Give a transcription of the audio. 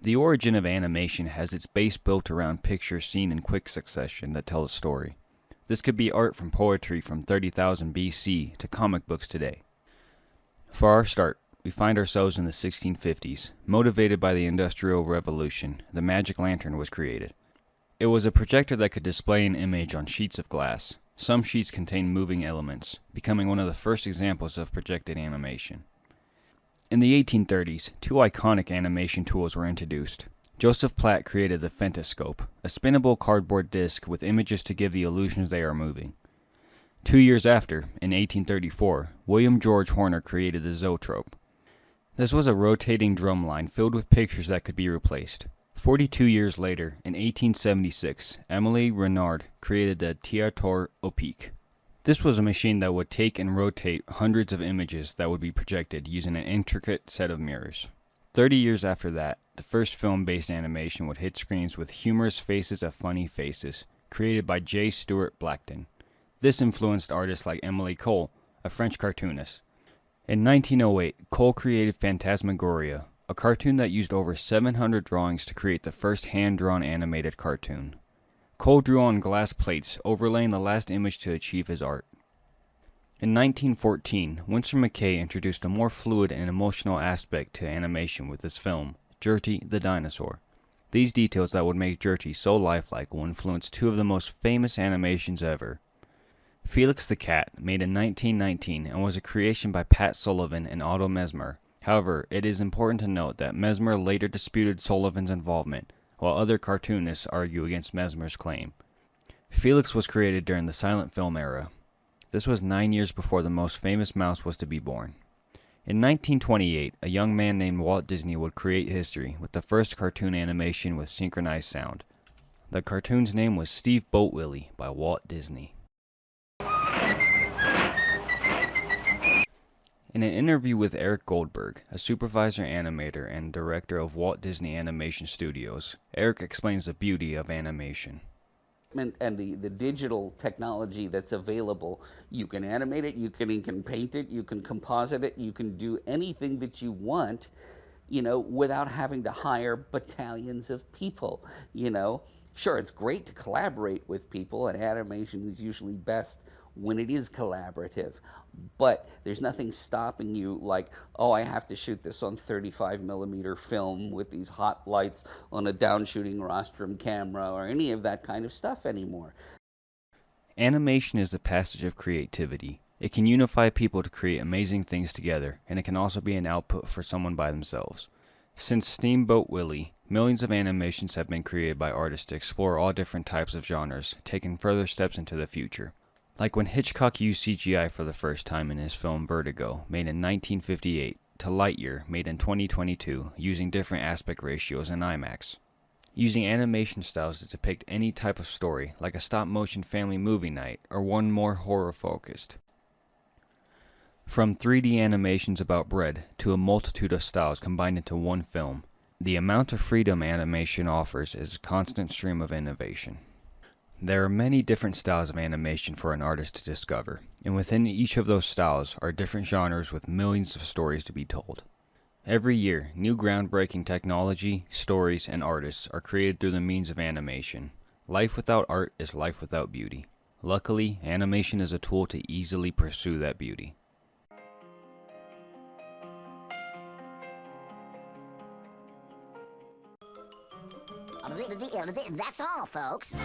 The origin of animation has its base built around pictures seen in quick succession that tell a story. This could be art from poetry from 30,000 BC to comic books today. For our start, we find ourselves in the 1650s. Motivated by the Industrial Revolution, the magic lantern was created. It was a projector that could display an image on sheets of glass. Some sheets contained moving elements, becoming one of the first examples of projected animation. In the 1830s, two iconic animation tools were introduced. Joseph Platt created the Phantascope, a spinnable cardboard disc with images to give the illusions they are moving. 2 years after, in 1834, William George Horner created the Zoetrope. This was a rotating drum line filled with pictures that could be replaced. 42 years later, in 1876, Émile Renard created the Théâtre Optique. This was a machine that would take and rotate hundreds of images that would be projected using an intricate set of mirrors. 30 years after that, the first film-based animation would hit screens with Humorous Faces of Funny Faces, created by J. Stuart Blackton. This influenced artists like Emily Cole, a French cartoonist. In 1908, Cole created Phantasmagoria, a cartoon that used over 700 drawings to create the first hand-drawn animated cartoon. Cole drew on glass plates, overlaying the last image to achieve his art. In 1914, Winsor McKay introduced a more fluid and emotional aspect to animation with his film, Gertie the Dinosaur. These details that would make Gertie so lifelike will influence two of the most famous animations ever. Felix the Cat, made in 1919 and was a creation by Pat Sullivan and Otto Mesmer. However, it is important to note that Mesmer later disputed Sullivan's involvement, while other cartoonists argue against Mesmer's claim. Felix was created during the silent film era. This was 9 years before the most famous mouse was to be born. In 1928, a young man named Walt Disney would create history with the first cartoon animation with synchronized sound. The cartoon's name was Steve Boatwillie by Walt Disney. In an interview with Eric Goldberg, a supervisor animator and director of Walt Disney Animation Studios, Eric explains the beauty of animation. And the digital technology that's available, you can animate it, you can paint it, you can composite it, you can do anything that you want, without having to hire battalions of people, Sure, it's great to collaborate with people, and animation is usually best when it is collaborative, but there's nothing stopping you like, oh, I have to shoot this on 35mm film with these hot lights on a downshooting rostrum camera or any of that kind of stuff anymore. Animation is the passage of creativity. It can unify people to create amazing things together, and it can also be an output for someone by themselves. Since Steamboat Willie, millions of animations have been created by artists to explore all different types of genres, taking further steps into the future. Like when Hitchcock used CGI for the first time in his film Vertigo, made in 1958, to Lightyear, made in 2022, using different aspect ratios in IMAX. Using animation styles to depict any type of story, like a stop-motion family movie night, or one more horror-focused. From 3D animations about bread to a multitude of styles combined into one film, the amount of freedom animation offers is a constant stream of innovation. There are many different styles of animation for an artist to discover, and within each of those styles are different genres with millions of stories to be told. Every year, new groundbreaking technology, stories, and artists are created through the means of animation. Life without art is life without beauty. Luckily, animation is a tool to easily pursue that beauty. That's all, folks.